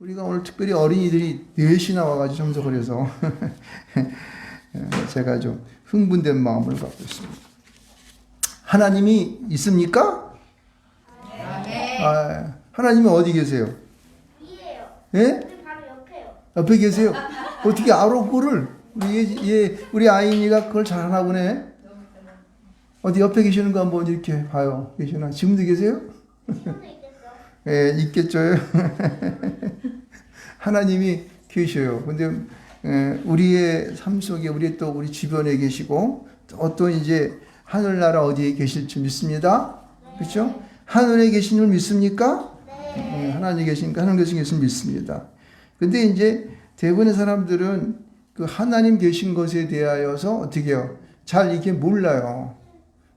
우리가 오늘 특별히 어린이들이 넷이나 와가지고 참석을 해서 제가 좀 흥분된 마음을 갖고 있습니다. 하나님이 있습니까? 네. 아, 하나님은 어디 계세요? 위에요. 예? 바로 옆에요. 옆에 계세요? 어떻게 알아 그거를? 우리 아이니가 그걸 잘 하나 보네. 어디 옆에 계시는 거 한번 이렇게 봐요. 계시나? 지금도 계세요? 손에 있겠어. 예, 있겠죠. 하나님이 계셔요. 근데 우리의 삶 속에 우리 주변에 계시고 어떤 이제 하늘나라 어디에 계실지 믿습니다. 네. 그렇죠? 하늘에 계신 줄 믿습니까? 네. 하나님 계시니까 하늘 계신 것을 믿습니다. 근데 이제 대부분의 사람들은 그 하나님 계신 것에 대하여서 어떻게 해요? 잘 이렇게 몰라요.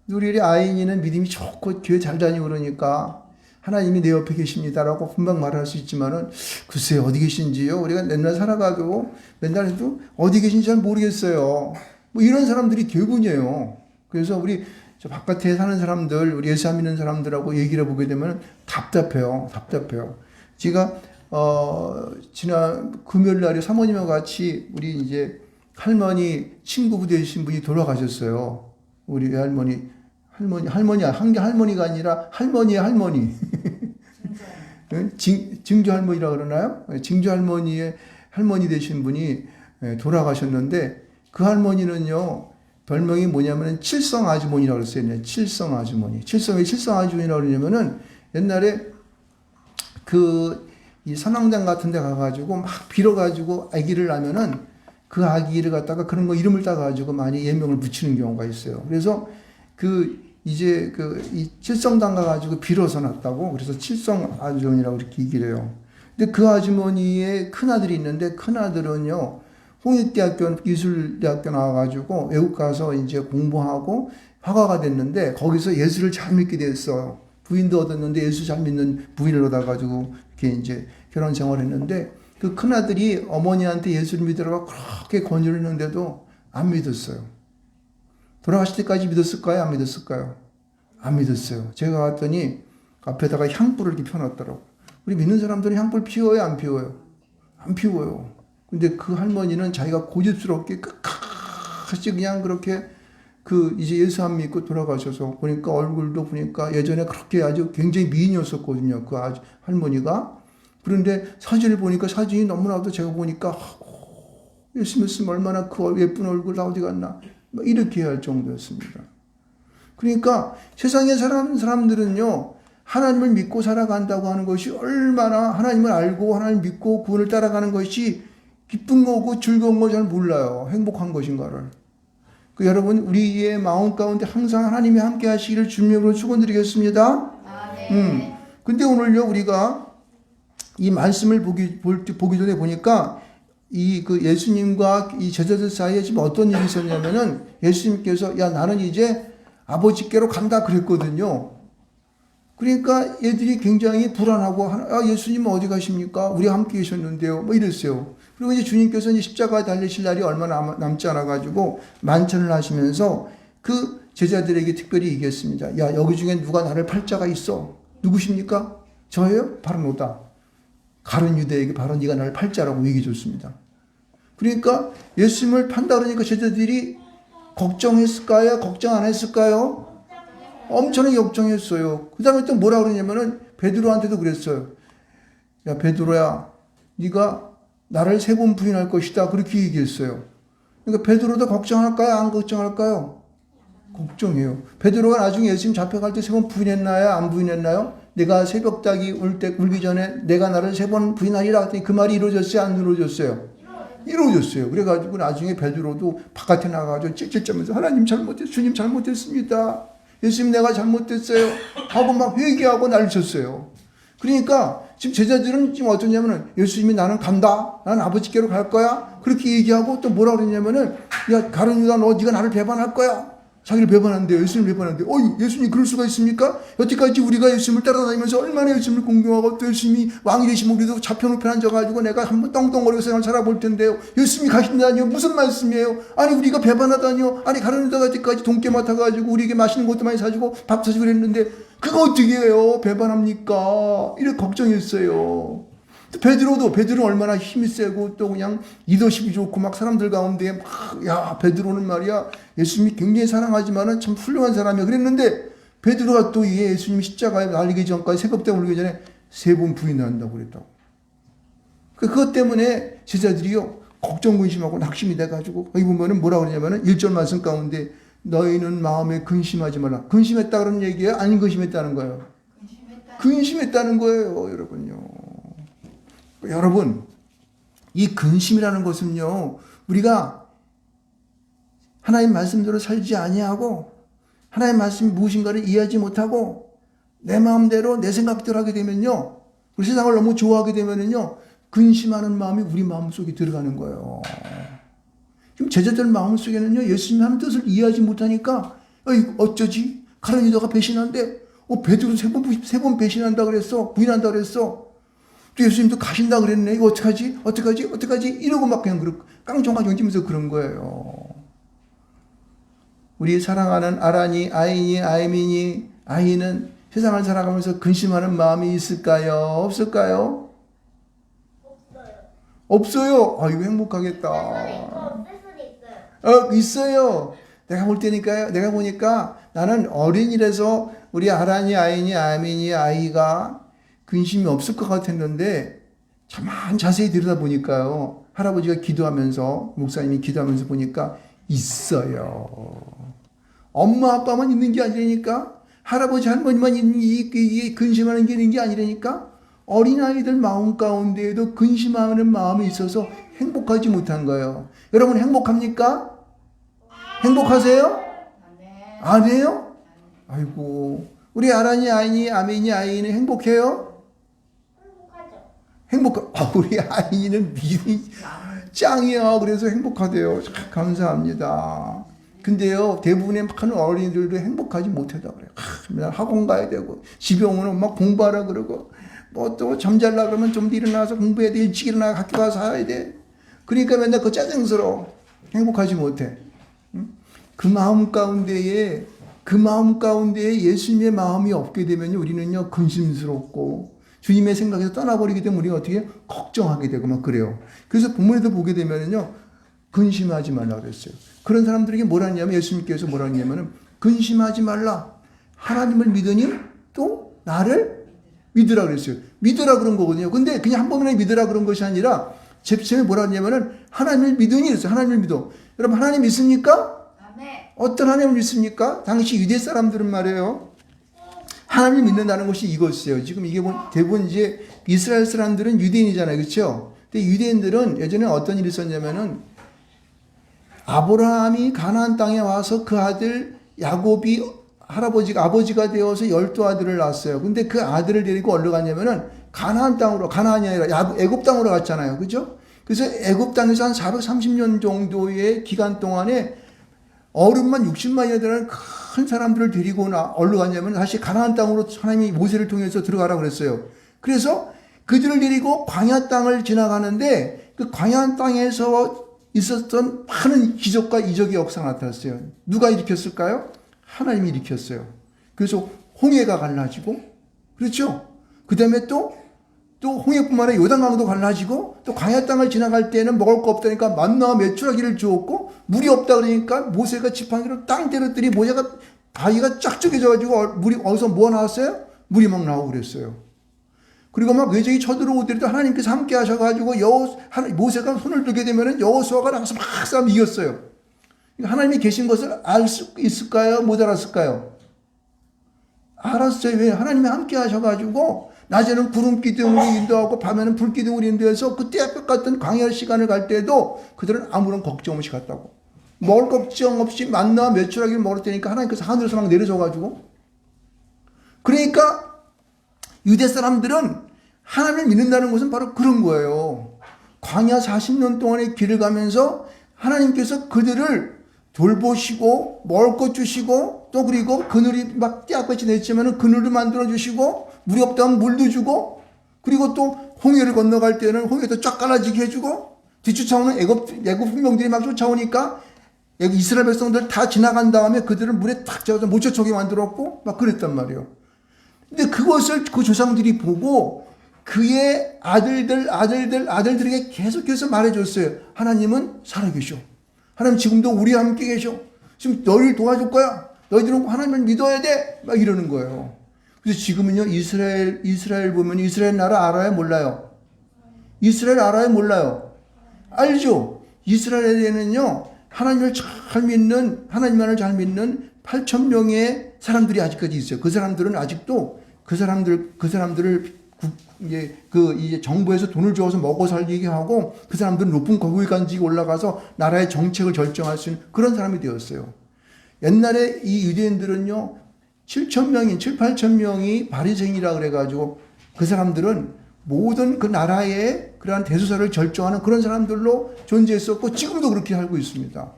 우리 아이니는 믿음이 좋고 교회 잘 다니고 그러니까 하나님이 내 옆에 계십니다라고 금방 말할 수 있지만은 글쎄요 어디 계신지요? 우리가 맨날 살아가도 맨날 해도 어디 계신지 잘 모르겠어요. 뭐 이런 사람들이 대부분이에요. 그래서 우리 저 바깥에 사는 사람들, 우리 예수 안 믿는 사람들하고 얘기를 해보게 되면 답답해요. 제가 지난 금요일 날에 사모님과 같이 우리 이제 할머니 친구부 되신 분이 돌아가셨어요. 우리 할머니가 아니라 할머니의 할머니. 증조 할머니라 그러나요? 증조 할머니의 할머니 되신 분이 돌아가셨는데 그 할머니는요, 별명이 뭐냐면 칠성 아주머니라고 그랬어요. 칠성 아주머니. 칠성 아주머니라고 그러냐면은 옛날에 이 선왕당 같은 데 가가지고 막 빌어가지고 아기를 낳으면은 그 아기를 갖다가 그런 거 이름을 따가지고 많이 예명을 붙이는 경우가 있어요. 그래서 이 칠성당 가가지고 빌어서 낳았다고 그래서 칠성 아주머니라고 이렇게 얘기를 해요. 근데 그 아주머니의 큰아들이 있는데 큰아들은요, 홍익대학교 예술대학교 나와가지고 외국 가서 이제 공부하고 화가가 됐는데 거기서 예술을 잘 믿게 됐어요. 부인도 얻었는데 예수 잘 믿는 부인을 얻어가지고 이렇게 이제 결혼 생활을 했는데 그 큰아들이 어머니한테 예수를 믿으라고 그렇게 권유를 했는데도 안 믿었어요. 돌아가실 때까지 믿었을까요? 안 믿었을까요? 안 믿었어요. 제가 갔더니 앞에다가 향불을 이렇게 펴놨더라고. 우리 믿는 사람들은 향불 피워요? 안 피워요? 안 피워요. 근데 그 할머니는 자기가 고집스럽게 끝까지 그냥 그렇게 이제 예수 안 믿고 돌아가셔서 보니까 얼굴도 보니까 예전에 그렇게 아주 굉장히 미인이었었거든요. 그 할머니가. 그런데 사진을 보니까 사진이 너무나도 제가 보니까 예수 믿으면 얼마나 그 예쁜 얼굴 다 어디 갔나. 이렇게 할 정도였습니다. 그러니까 세상에 사는 사람들은요, 하나님을 믿고 살아간다고 하는 것이 얼마나 하나님을 알고 하나님을 믿고 그분을 따라가는 것이 기쁜 거고 즐거운 거 잘 몰라요. 행복한 것인가를. 여러분, 우리의 마음 가운데 항상 하나님이 함께 하시기를 주님으로 축원드리겠습니다. 근데 오늘요, 우리가 이 말씀을 보기 전에 보니까 예수님과 이 제자들 사이에 지금 어떤 일이 있었냐면은 예수님께서 야, 나는 이제 아버지께로 간다 그랬거든요. 그러니까 얘들이 굉장히 불안하고 예수님은 어디 가십니까? 우리와 함께 계셨는데요. 뭐 이랬어요. 그리고 이제 주님께서 이제 십자가에 달리실 날이 얼마 남지 않아 가지고 만찬을 하시면서 그 제자들에게 특별히 얘기했습니다. 야, 여기 중에 누가 나를 팔 자가 있어? 누구십니까? 저예요? 바로 너다. 가룟 유대에게 바로 네가 나를 팔 자라고 얘기해 줬습니다. 그러니까 예수님을 판다 그러니까 제자들이 걱정했을까요? 걱정 안 했을까요? 엄청나게 걱정했어요. 그 다음에 또 뭐라 그러냐면은 베드로한테도 그랬어요. 야, 베드로야, 네가 나를 3번 부인할 것이다. 그렇게 얘기했어요. 그러니까 베드로도 걱정할까요? 안 걱정할까요? 걱정해요. 베드로가 나중에 예수님 잡혀갈 때 3번 부인했나요? 안 부인했나요? 내가 새벽닭이 울기 전에 내가 나를 3번 부인하리라 했더니 그 말이 이루어졌어요? 안 이루어졌어요? 이루어졌어요. 그래가지고 나중에 베드로도 바깥에 나가가지고 찔찔짜면서 하나님 잘못했어요. 주님 잘못했습니다. 예수님 내가 잘못했어요. 하고 막 회개하고 난리 쳤어요. 그러니까 지금 제자들은 지금 어떠냐면은 예수님이 나는 간다. 나는 아버지께로 갈 거야. 그렇게 얘기하고 또 뭐라 그러냐면은 야, 가룟 유다 네가 나를 배반할 거야. 자기를 배반한대요. 예수님을 배반한대요. 예수님 그럴 수가 있습니까? 여태까지 우리가 예수님을 따라다니면서 얼마나 예수님을 공경하고 또 예수님이 왕이 되시면 우리도 좌편우편 앉아가지고 내가 한번 떵떵거리고 세상을 살아볼 텐데요. 예수님이 가신다니요? 무슨 말씀이에요? 아니 우리가 배반하다니요? 아니 가룟 유다가 여태까지 돈깨 맡아가지고 우리에게 맛있는 것도 많이 사주고 밥 사주고 그랬는데 그거 어떻게 해요? 배반합니까? 이렇게 걱정했어요. 베드로는 얼마나 힘이 세고 또 그냥 리더십이 좋고 막 사람들 가운데 막, 야, 베드로는 말이야, 예수님이 굉장히 사랑하지만은 참 훌륭한 사람이야. 그랬는데, 베드로가 또 예수님 십자가에 날리기 전까지 새벽때 울기 전에 3번 부인한다고 그랬다고. 그것 때문에 제자들이요, 걱정, 근심하고 낙심이 돼가지고, 거기 보면은 뭐라 그러냐면은 1절 말씀 가운데 너희는 마음에 근심하지 말라. 근심했다 그런 얘기예요? 아닌 근심했다는 거예요? 근심했다는 거예요, 여러분요. 여러분, 이 근심이라는 것은요, 우리가 하나님 말씀대로 살지 아니하고 하나님 말씀이 무엇인가를 이해하지 못하고 내 마음대로 내 생각대로 하게 되면요, 우리 세상을 너무 좋아하게 되면요, 근심하는 마음이 우리 마음속에 들어가는 거예요. 지금 제자들 마음속에는요, 예수님이 하는 뜻을 이해하지 못하니까 어쩌지? 가룟 유다가 배신한데 베드로 3번 배신한다 그랬어. 부인한다 그랬어. 또 예수님도 가신다 그랬네. 이거 어떡하지? 이러고 막 그냥 깡총깡총 뛰면서 그런 거예요. 우리 사랑하는 아란이, 아인이, 아이민이, 아이는 세상을 살아가면서 근심하는 마음이 있을까요? 없을까요? 없어요. 이거 행복하겠다. 있어요. 내가 보니까 나는 어린이라서 우리 아란이, 아인이, 아이민이, 아이가 근심이 없을 것 같았는데 참 자세히 들여다보니까요, 할아버지가 기도하면서, 목사님이 기도하면서 보니까 있어요. 엄마 아빠만 있는 게 아니라니까, 할아버지 할머니만 있는 이 근심하는 게 있는 게 아니라니까, 어린아이들 마음 가운데에도 근심하는 마음이 있어서 행복하지 못한 거예요. 여러분 행복합니까? 행복하세요? 안 해요? 아이고, 우리 아란이, 아인이, 아멘이, 아이는 행복해요? 우리 아이는 믿음이 짱이야. 그래서 행복하대요. 참 감사합니다. 근데요, 대부분의 많은 어린이들도 행복하지 못하다 그래요. 맨날 학원 가야 되고, 집에 오면 막 공부하라 그러고, 뭐 또 잠잘라 그러면 좀 더 일어나서 공부해야 돼. 일찍 일어나 학교 가서 해야 돼. 그러니까 맨날 그 짜증스러워. 행복하지 못해. 그 마음 가운데에 예수님의 마음이 없게 되면 우리는요, 근심스럽고, 주님의 생각에서 떠나버리게 되면 우리가 어떻게 걱정하게 되고 막 그래요. 그래서 본문에도 보게 되면요, 근심하지 말라 그랬어요. 그런 사람들에게 뭐라 했냐면, 예수님께서 뭐라 했냐면은, 근심하지 말라. 하나님을 믿으니 또 나를 믿으라 그랬어요. 믿으라 그런 거거든요. 근데 그냥 한 번만에 믿으라 그런 것이 아니라, 제프sem이 뭐라 했냐면은, 하나님을 믿으니 그랬어요. 하나님을 믿어. 여러분, 하나님 믿습니까? 어떤 하나님을 믿습니까? 당시 유대 사람들은 말이에요, 하나님을 믿는다는 것이 이것이에요. 지금 이게 대부분 이제 이스라엘 사람들은 유대인이잖아요. 그렇죠? 근데 유대인들은 예전에 어떤 일이 있었냐면은, 아브라함이 가나안 땅에 와서 그 아들 야곱이 아버지가 되어서 12아들을 낳았어요. 근데 그 아들을 데리고 어디로 갔냐면은 가나안이 아니라 애굽 땅으로 갔잖아요. 그죠? 그래서 애굽 땅에서 한 430년 정도의 기간 동안에 어른만 60만이나 되는 큰 사람들을 데리고 어디로 갔냐면 다시 가나안 땅으로 하나님이 모세를 통해서 들어가라 그랬어요. 그래서 그들을 데리고 광야 땅을 지나가는데 그 광야 땅에서 있었던 많은 기적과 이적의 역사가 나타났어요. 누가 일으켰을까요? 하나님이 일으켰어요. 그래서 홍해가 갈라지고, 그렇죠? 그 다음에 또 홍해뿐만 아니라 요단강도 갈라지고, 또 광야 땅을 지나갈 때는 먹을 거 없다니까 만나와 메추라기를 주었고, 물이 없다 그러니까 모세가 지팡이로 땅 때렸더니 바위가 쫙 쪼개져가지고 물이 어디서 뭐 나왔어요? 물이 막 나오고 그랬어요. 그리고 막 외적이 쳐들어오더라도 하나님께서 함께 하셔가지고 모세가 손을 들게 되면은 여호수아가 나가서 막 싸움 이겼어요. 하나님이 계신 것을 알 수 있을까요? 못 알았을까요? 알았어요. 왜? 하나님이 함께 하셔가지고 낮에는 구름 기둥으로 인도하고 밤에는 불 기둥으로 인도해서 그 때볕 같은 광야 시간을 갈 때도 그들은 아무런 걱정 없이 갔다고. 먹을 걱정 없이 만나와 메추라기를 먹을 때니까 하나님께서 하늘에서 막 내려줘가지고. 그러니까 유대 사람들은 하나님을 믿는다는 것은 바로 그런 거예요. 광야 40년 동안의 길을 가면서 하나님께서 그들을 돌보시고 먹을 것 주시고, 또 그리고 그늘이 막 떼약같이 냈지만 그늘을 만들어 주시고, 물이 없다면 물도 주고, 그리고 또 홍해를 건너갈 때는 홍해도 쫙 갈라지게 해주고, 뒤쫓아오는 애굽 군병들이 막 쫓아오니까 이스라엘 백성들 다 지나간 다음에 그들을 물에 탁 잡아서 못 쫓아오게 만들었고 막 그랬단 말이에요. 근데 그것을 그 조상들이 보고 그의 아들들에게 계속해서 말해줬어요. 하나님은 살아계셔. 하나님 지금도 우리와 함께 계셔. 지금 너희를 도와줄 거야. 너희들은 하나님을 믿어야 돼. 막 이러는 거예요. 그래서 지금은요, 이스라엘 보면 이스라엘 나라 알아요? 몰라요? 이스라엘 알아요? 몰라요? 알죠? 이스라엘에는요, 하나님만을 잘 믿는 8,000명의 사람들이 아직까지 있어요. 그 사람들은 아직도 그 사람들을 이제 정부에서 돈을 주어서 먹어 살리게 하고 그 사람들은 높은 거기까지 올라가서 나라의 정책을 결정할 수 있는 그런 사람이 되었어요. 옛날에 이 유대인들은요, 8,000명이 바리새인이라 그래가지고 그 사람들은 모든 그 나라의 그러한 대소사를 결정하는 그런 사람들로 존재했었고 지금도 그렇게 살고 있습니다.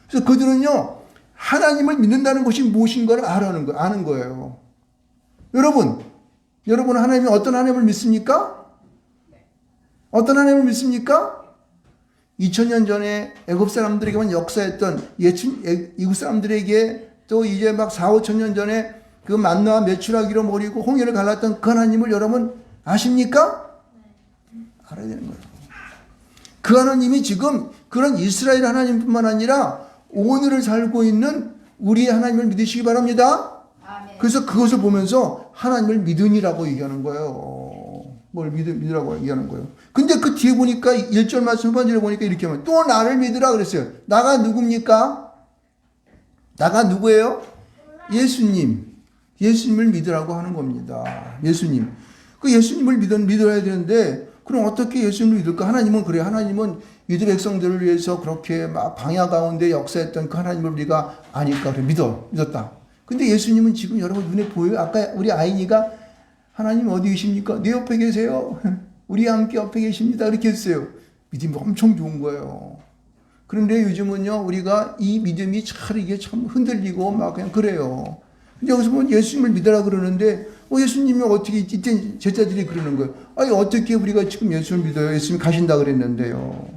그래서 그들은요, 하나님을 믿는다는 것이 무엇인가를 아는 거예요. 여러분 하나님이 어떤 하나님을 믿습니까? 어떤 하나님을 믿습니까? 2000년 전에 애굽 사람들에게만 역사했던 이굽 사람들에게 또 이제 막 4,5,000년 전에 그 만나와 메추라기로 모리고 홍해를 갈랐던 그 하나님을 여러분 아십니까? 알아야 되는 거예요. 그 하나님이 지금 그런 이스라엘 하나님뿐만 아니라 오늘을 살고 있는 우리의 하나님을 믿으시기 바랍니다. 그래서 그것을 보면서 하나님을 믿으니라고 얘기하는 거예요. 뭘 믿으라고 얘기하는 거예요. 근데 그 뒤에 보니까 1절 말씀 후반절에 보니까 이렇게 하면 또 나를 믿으라 그랬어요. 나가 누굽니까? 나가 누구예요? 예수님을 믿으라고 하는 겁니다. 예수님. 그 예수님을 믿어야 되는데 그럼 어떻게 예수님을 믿을까? 하나님은 그래요. 하나님은 유대 백성들을 위해서 그렇게 막 광야 가운데 역사했던 그 하나님을 우리가 아니까 그래 믿었다. 근데 예수님은 지금 여러분 눈에 보여요? 아까 우리 아이니가 하나님 어디 계십니까? 내 옆에 계세요. 우리와 함께 옆에 계십니다. 이렇게 했어요. 믿음이 엄청 좋은 거예요. 그런데 요즘은요, 우리가 이 믿음이 이게 참 흔들리고 막 그냥 그래요. 근데 여기서 보면 예수님을 믿으라 그러는데, 예수님이 어떻게, 이때 제자들이 그러는 거예요. 아니, 어떻게 우리가 지금 예수를 믿어요? 예수님이 가신다 그랬는데요.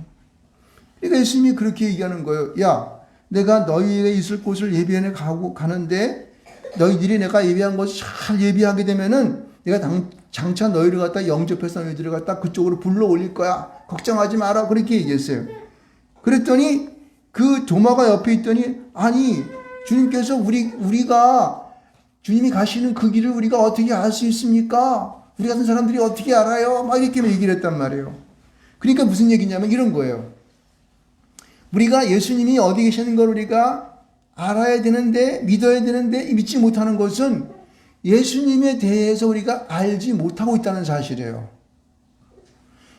그러니까 예수님이 그렇게 얘기하는 거예요. 야, 내가 너희에게 있을 곳을 예비해 가는데, 너희들이 내가 예비한 것을 잘 예비하게 되면은, 내가 장차 너희를 갖다 영접해서 너희들을 갖다 그쪽으로 불러 올릴 거야. 걱정하지 마라. 그렇게 얘기했어요. 그랬더니 그 도마가 옆에 있더니 아니 주님께서 우리가 주님이 가시는 그 길을 우리가 어떻게 알 수 있습니까? 우리 같은 사람들이 어떻게 알아요? 막 이렇게 얘기를 했단 말이에요. 그러니까 무슨 얘기냐면 이런 거예요. 우리가 예수님이 어디 계시는 걸 우리가 알아야 되는데 믿어야 되는데 믿지 못하는 것은 예수님에 대해서 우리가 알지 못하고 있다는 사실이에요.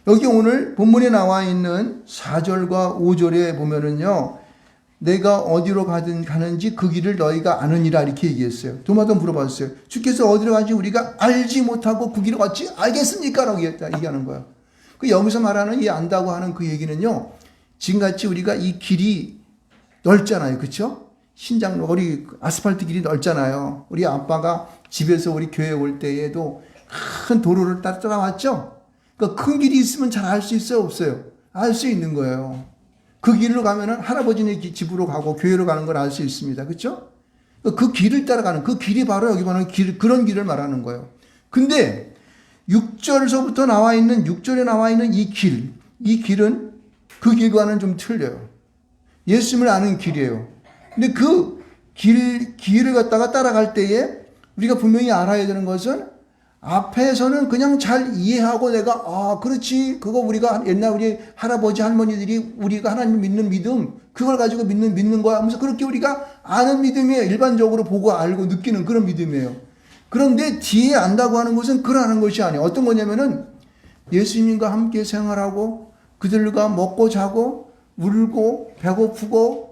여기 오늘 본문에 나와 있는 4절과 5절에 보면은요, 내가 어디로 가는지 그 길을 너희가 아느니라 이렇게 얘기했어요. 도마도 물어봤어요. 주께서 어디로 가는지 우리가 알지 못하고 그 길을 어찌 알겠습니까? 라고 얘기하는 거예요. 그 여기서 말하는 이 안다고 하는 그 얘기는요, 지금같이 우리가 이 길이 넓잖아요. 그렇죠? 신장로리 아스팔트 길이 넓잖아요. 우리 아빠가 집에서 우리 교회 올 때에도 큰 도로를 따라왔죠? 그러니까 큰 길이 있으면 잘 알 수 있어요? 없어요? 알 수 있는 거예요. 그 길로 가면은 할아버지네 집으로 가고 교회로 가는 걸 알 수 있습니다. 그렇죠? 그 길을 따라가는 그 길이 바로 여기 말하는 그런 길을 말하는 거예요. 근데 6절에서부터 나와 있는 6절에 나와 있는 이 길은 그 길과는 좀 틀려요. 예수님을 아는 길이에요. 근데 그 길을 갖다가 따라갈 때에 우리가 분명히 알아야 되는 것은 앞에서는 그냥 잘 이해하고 내가 그렇지 그거 우리가 옛날 우리 할아버지 할머니들이 우리가 하나님을 믿는 믿음 그걸 가지고 믿는 거야 하면서 그렇게 우리가 아는 믿음이에요. 일반적으로 보고 알고 느끼는 그런 믿음이에요. 그런데 뒤에 안다고 하는 것은 그러는 것이 아니에요. 어떤 거냐면은 예수님과 함께 생활하고 그들과 먹고 자고 울고 배고프고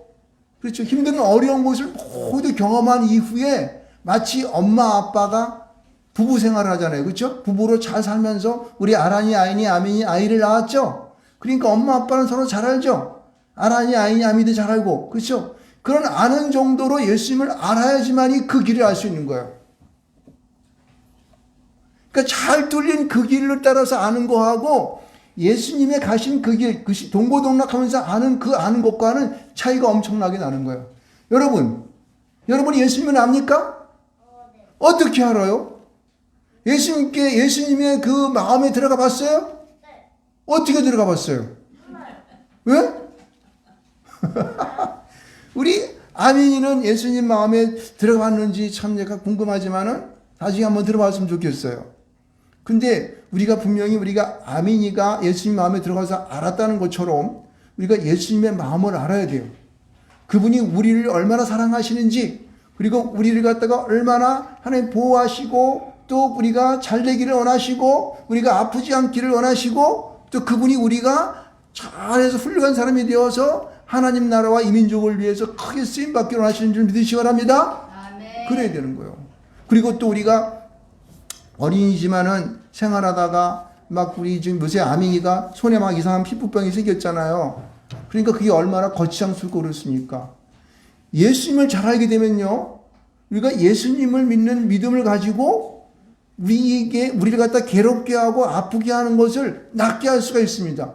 그렇죠. 힘든 어려운 것을 모두 경험한 이후에 마치 엄마 아빠가 부부 생활을 하잖아요. 그렇죠? 부부로 잘 살면서 우리 아란이, 아인이, 아민이 아이를 낳았죠. 그러니까 엄마 아빠는 서로 잘 알죠. 아란이, 아인이, 아민도 잘 알고. 그렇죠? 그런 아는 정도로 예수님을 알아야지만이 그 길을 알 수 있는 거예요. 그러니까 잘 뚫린 그 길을 따라서 아는 거하고 예수님의 가신 그 길, 동고동락하면서 아는 것과는 차이가 엄청나게 나는 거예요. 여러분이 예수님을 압니까? 어떻게 알아요? 예수님의 그 마음에 들어가 봤어요? 네. 어떻게 들어가 봤어요? 왜? 우리 아민이는 예수님 마음에 들어갔는지 참 내가 궁금하지만은 나중에 한번 들어봤으면 좋겠어요. 근데 우리가 분명히 우리가 아민이가 예수님 마음에 들어가서 알았다는 것처럼 우리가 예수님의 마음을 알아야 돼요. 그분이 우리를 얼마나 사랑하시는지, 그리고 우리를 갖다가 얼마나 하나님 보호하시고, 또 우리가 잘 되기를 원하시고, 우리가 아프지 않기를 원하시고, 또 그분이 우리가 잘해서 훌륭한 사람이 되어서 하나님 나라와 이민족을 위해서 크게 쓰임받기를 원하시는 줄 믿으시기 바랍니다. 아멘. 그래야 되는 거예요. 그리고 또 우리가 어린이지만은 생활하다가 막 우리 지금 요새 아민이가 손에 막 이상한 피부병이 생겼잖아요. 그러니까 그게 얼마나 거치장스럽고 그렇습니까? 예수님을 잘 알게 되면요, 우리가 예수님을 믿는 믿음을 가지고 우리를 갖다 괴롭게 하고 아프게 하는 것을 낫게 할 수가 있습니다.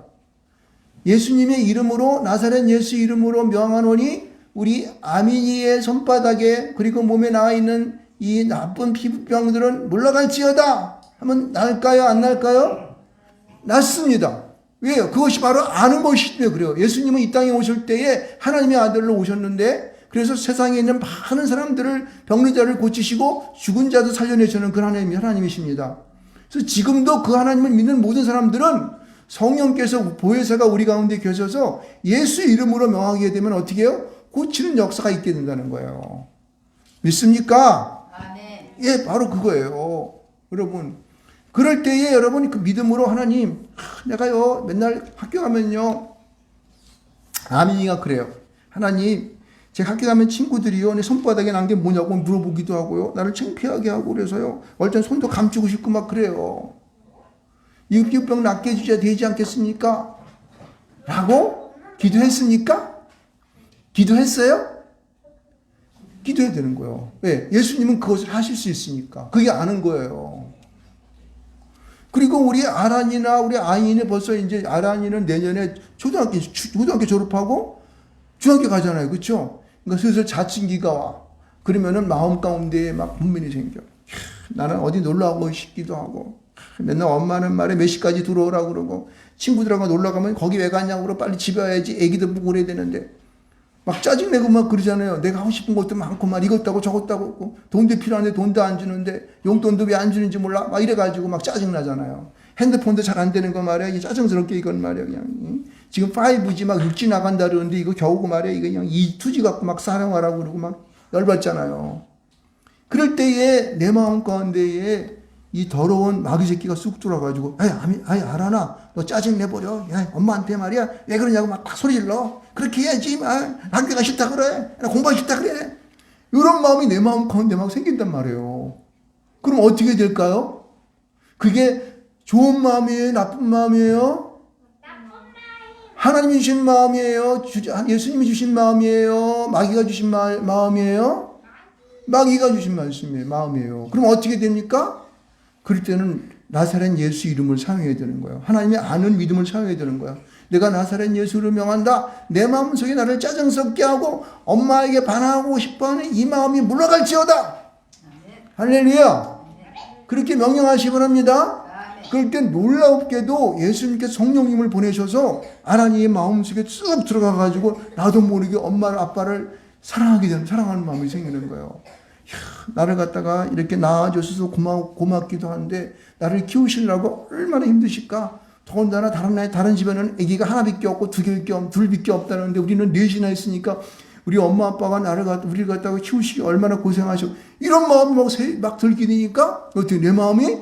예수님의 이름으로, 나사렛 예수 이름으로 명하노니 우리 아민이의 손바닥에 그리고 몸에 나와 있는 이 나쁜 피부병들은 물러갈지어다 하면 날까요? 안 날까요? 낫습니다. 왜요? 그것이 바로 아는 것이기 때문에 그래요. 예수님은 이 땅에 오실 때에 하나님의 아들로 오셨는데, 그래서 세상에 있는 많은 사람들을, 병든 자를 고치시고 죽은 자도 살려내시는 그 하나님이십니다. 그래서 지금도 그 하나님을 믿는 모든 사람들은 성령께서 보혜사가 우리 가운데 계셔서 예수 이름으로 명하게 되면 어떻게 해요? 고치는 역사가 있게 된다는 거예요. 믿습니까? 아멘. 예, 바로 그거예요. 여러분, 그럴 때에 여러분 그 믿음으로 하나님, 내가요 맨날 학교 가면요, 아민이가 그래요. 하나님, 제가 학교 가면 친구들이요, 내 손바닥에 난 게 뭐냐고 물어보기도 하고요, 나를 창피하게 하고 그래서요, 어떤 손도 감추고 싶고 막 그래요. 이 피부병 낫게 해주셔야 되지 않겠습니까? 라고 기도했습니까? 기도했어요? 기도해야 되는 거예요. 왜? 예수님은 그것을 하실 수 있으니까. 그게 아는 거예요. 그리고 우리 아란이나 우리 아이는 벌써 이제 아란이는 내년에 고등학교 졸업하고 중학교 가잖아요. 그렇죠? 그러니까 슬슬 자칭기가 와. 그러면은 마음 가운데에 막 분민이 생겨. 나는 어디 놀러 가고 싶기도 하고. 맨날 엄마는 말에 몇 시까지 들어오라고 그러고, 친구들하고 놀러 가면 거기 왜 갔냐고 그러고 빨리 집에 와야지, 애기도 보고 그래야 되는데 막 짜증내고 막 그러잖아요. 내가 하고 싶은 것도 많고 막 이것 따고 저것 따고, 돈도 필요한데 돈도 안 주는데 용돈도 왜 안 주는지 몰라 막 이래가지고 막 짜증나잖아요. 핸드폰도 잘 안 되는 거 말이야. 이게 짜증스럽게 이건 말이야. 그냥 지금 5G 막 6G 나간다 그러는데 이거 겨우고 말이야. 이거 그냥 2G 갖고 막 사용하라고 그러고 막 열받잖아요. 그럴 때에 내 마음 가운데에 이 더러운 마귀 새끼가 쑥 들어와가지고, 아이 알아나, 너 짜증 내버려. 야, 엄마한테 말이야, 왜 그러냐고 막 소리 질러. 그렇게 해야지. 막 학교가 싫다 그래. 공부하기 싫다 그래. 이런 마음이 내 마음 가운데 막 생긴단 말이에요. 그럼 어떻게 될까요? 그게 좋은 마음이에요? 나쁜 마음이에요? 하나님이 주신 마음이에요? 예수님이 주신 마음이에요? 마귀가 주신 마음이에요? 마귀가 주신 말씀이에요. 마음이에요. 그럼 어떻게 됩니까? 그럴 때는 나사렛 예수 이름을 사용해야 되는 거예요. 하나님의 아는 믿음을 사용해야 되는 거예요. 내가 나사렛 예수를 명한다. 내 마음속에 나를 짜증스럽게 하고 엄마에게 반항하고 싶어하는 이 마음이 물러갈지어다. 할렐루야. 그렇게 명령하시기 바랍니다. 그럴 때 놀랍게도 예수님께서 성령님을 보내셔서 아란이의 마음속에 쑥 들어가가지고 나도 모르게 엄마를 아빠를 사랑하게 되는, 사랑하는 마음이 생기는 거예요. 나를 갖다가 이렇게 낳아줘서 고맙기도 한데 나를 키우시려고 얼마나 힘드실까. 더군다나 다른 집에는 아기가 하나밖에 없고 둘밖에 없다는데 우리는 넷이나 있으니까 우리 엄마 아빠가 우리를 갖다가 키우시기 얼마나 고생하셔. 이런 마음이 막 들게 되니까 어떻게 내 마음이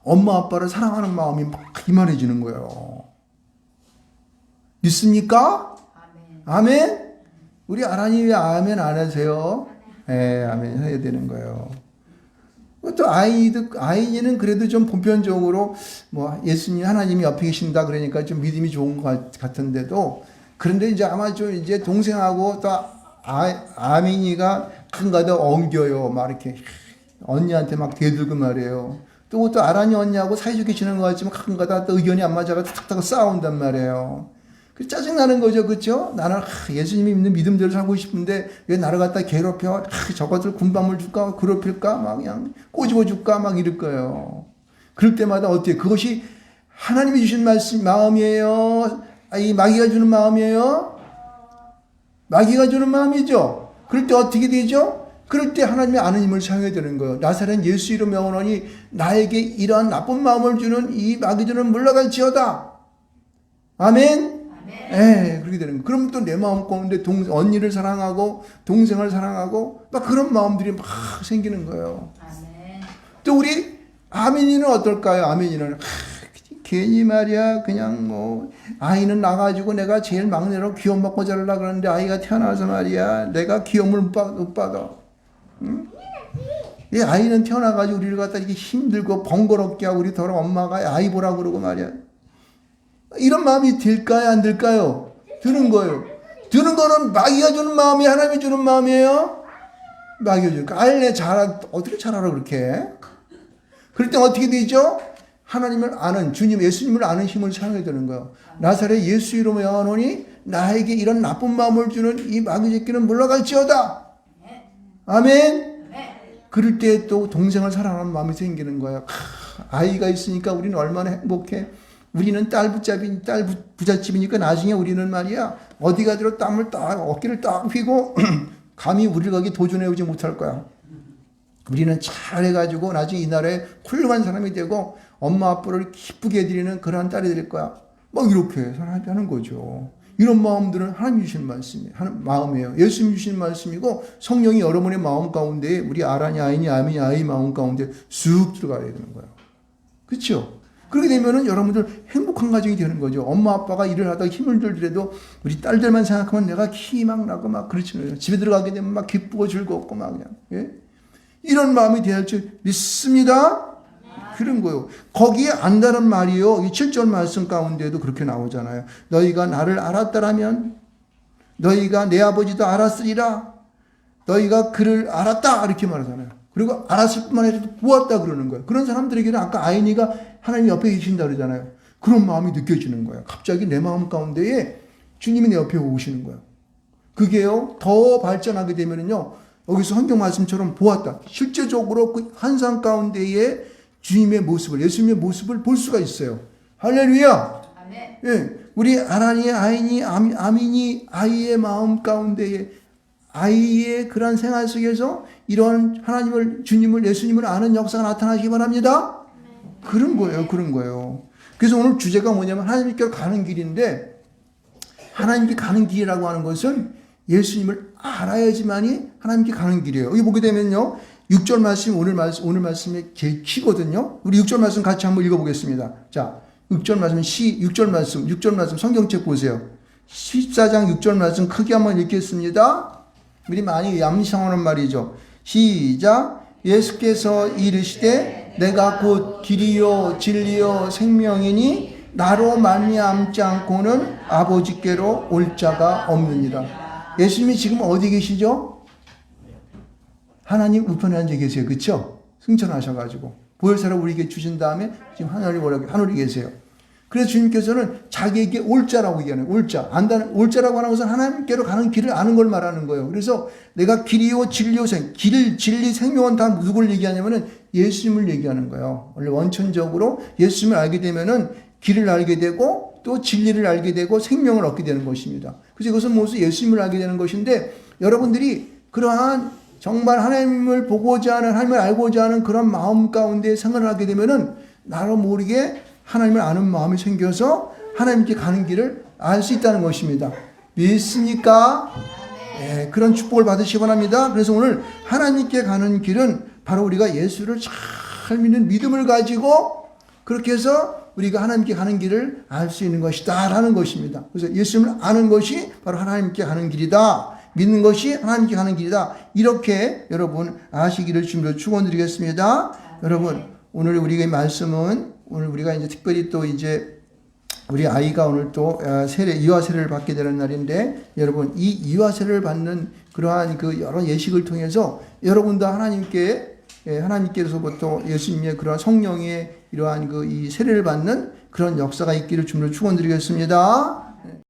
엄마 아빠를 사랑하는 마음이 막 이만해지는 거예요. 믿습니까? 아멘. 우리 아란이 왜 아멘 안 하세요? 예, 아멘 해야 되는 거예요. 또 아이는 그래도 좀 보편적으로 뭐 예수님 하나님이 옆에 계신다 그러니까 좀 믿음이 좋은 것 같은데도, 그런데 이제 아마 좀 이제 동생하고 또 아민이가 큰가다 엉겨요. 막 이렇게 언니한테 막 대들고 말이에요. 또 아란이 언니하고 사이좋게 지내는 것 같지만 가끔가다 또 의견이 안 맞아서 탁탁 싸운단 말이에요. 그 짜증나는 거죠. 그렇죠? 나는 예수님이 믿는 믿음대로 살고 싶은데 왜 나를 갖다 괴롭혀? 저것들 군밤을 줄까? 괴롭힐까? 막 그냥 꼬집어 줄까? 막 이럴 거예요. 그럴 때마다 어때요? 그것이 하나님이 주신 말씀 마음이에요? 이 마귀가 주는 마음이에요? 마귀가 주는 마음이죠. 그럴 때 어떻게 되죠? 그럴 때 하나님이 아는 힘을 사용해야 되는 거예요. 나사렛 예수 이름 명하노니 나에게 이러한 나쁜 마음을 주는 이 마귀들은 물러갈지어다. 아멘. 예, 그렇게 되는 거예요. 그럼 또 내 마음 가운데 언니를 사랑하고 동생을 사랑하고 막 그런 마음들이 막 생기는 거예요. 아멘. 또 우리 아멘이는 어떨까요? 아멘이는 괜히 말이야 그냥 뭐 아이는 나가지고 내가 제일 막내로 귀여움 받고 자라려 그러는데 아이가 태어나서 말이야 내가 귀여움을 못 받아. 응? 이 아이는 태어나가지고 우리를 갖다 이렇게 힘들고 번거롭게 하고 우리 더러 엄마가 아이 보라 그러고 말이야. 이런 마음이 들까요? 안 들까요? 드는 거예요. 드는 거는 마귀가 주는 마음이 하나님이 주는 마음이에요? 마귀가 주는 거. 알래 어떻게 잘하라 그렇게? 그럴 때 어떻게 되죠? 하나님을 아는 주님 예수님을 아는 힘을 사용해야 되는 거예요. 나사렛 예수 이름으로 명하노니 나에게 이런 나쁜 마음을 주는 이 마귀 새끼는 물러갈지어다. 아멘. 그럴 때 또 동생을 사랑하는 마음이 생기는 거예요. 아이가 있으니까 우리는 얼마나 행복해. 우리는 딸 부잣집이니까 나중에 우리는 말이야 어디 가더라도 땀을 딱 어깨를 딱 휘고 감히 우리를 거기 도전해 오지 못할 거야. 우리는 잘해가지고 나중에 이 나라에 훌륭한 사람이 되고 엄마 아빠를 기쁘게 해드리는 그러한 딸이 될 거야. 막 이렇게 하는 거죠. 이런 마음들은 하나님 주신 마음이에요. 예수님 주신 말씀이고 성령이 여러분의 마음 가운데 우리 아라니 아이니 아미니 아이 마음 가운데 쑥 들어가야 되는 거예요. 그렇죠? 그렇게 되면은 여러분들 행복한 가정이 되는 거죠. 엄마 아빠가 일을 하다가 힘을 들더라도 우리 딸들만 생각하면 내가 키 막 나고 막 그렇잖아요. 집에 들어가게 되면 막 기쁘고 즐겁고 막 그냥 예? 이런 마음이 돼야 할 줄 믿습니다. 그런 거예요. 거기에 안다는 말이요. 이 7절 말씀 가운데도 그렇게 나오잖아요. 너희가 나를 알았다라면 너희가 내 아버지도 알았으리라. 너희가 그를 알았다 이렇게 말하잖아요. 그리고 알았을 뿐만 아니라 보았다 그러는 거예요. 그런 사람들에게는 아까 아이니가 하나님 옆에 계신다 그러잖아요. 그런 마음이 느껴지는 거예요. 갑자기 내 마음 가운데에 주님이 내 옆에 오시는 거예요. 그게요. 더 발전하게 되면요. 여기서 성경 말씀처럼 보았다. 실제적으로 그 환상 가운데에 주님의 모습을 예수님의 모습을 볼 수가 있어요. 할렐루야. 아멘. 예, 우리 아라니 아이니 아미니 아이의 마음 가운데에 아이의 그러한 생활 속에서 이런 하나님을 주님을 예수님을 아는 역사가 나타나시기 바랍니다. 그런 거예요. 그런 거예요. 그래서 오늘 주제가 뭐냐면 하나님께 가는 길인데 하나님께 가는 길이라고 하는 것은 예수님을 알아야지만이 하나님께 가는 길이에요. 여기 보게 되면요. 6절 말씀 오늘 말씀의 제일 키거든요. 우리 6절 말씀 같이 한번 읽어보겠습니다. 자, 6절 말씀 성경책 보세요. 14장 6절 말씀 크게 한번 읽겠습니다. 우리 많이 암송하는 말이죠. 시작. 예수께서 이르시되 내가 곧 길이요 진리요 생명이니 나로 말미암지 않고는 아버지께로 올 자가 없느니라. 예수님이 지금 어디 계시죠? 하나님 우편에 앉아 계세요. 그렇죠? 승천하셔가지고 보혈사를 우리에게 주신 다음에 지금 하늘에 계세요. 그래서 주님께서는 자기에게 올 자라고 얘기하는 거예요. 올 자라고 하는 것은 하나님께로 가는 길을 아는 걸 말하는 거예요. 그래서 내가 길이요 진리요 길, 진리, 생명은 다 누구를 얘기하냐면은 예수님을 얘기하는 거예요. 원래 원천적으로 예수님을 알게 되면은 길을 알게 되고 또 진리를 알게 되고 생명을 얻게 되는 것입니다. 그래서 이것은 무엇을 예수님을 알게 되는 것인데 여러분들이 그러한 정말 하나님을 보고자 하는 하나님을 알고자 하는 그런 마음 가운데 생활을 하게 되면은 나로 모르게 하나님을 아는 마음이 생겨서 하나님께 가는 길을 알 수 있다는 것입니다. 믿습니까? 네, 그런 축복을 받으시기 바랍니다. 그래서 오늘 하나님께 가는 길은 바로 우리가 예수를 잘 믿는 믿음을 가지고 그렇게 해서 우리가 하나님께 가는 길을 알 수 있는 것이다 라는 것입니다. 그래서 예수님을 아는 것이 바로 하나님께 가는 길이다. 믿는 것이 하나님께 가는 길이다. 이렇게 여러분 아시기를 주님으로 축원드리겠습니다. 여러분 오늘 우리의 말씀은 오늘 우리가 이제 특별히 또 이제 우리 아이가 오늘 또 이화 세례를 받게 되는 날인데 여러분 이 이화 세례를 받는 그러한 그 여러 예식을 통해서 여러분도 하나님께로부터 예수님의 그러한 성령의 이러한 그 이 세례를 받는 그런 역사가 있기를 주님으로 축원드리겠습니다.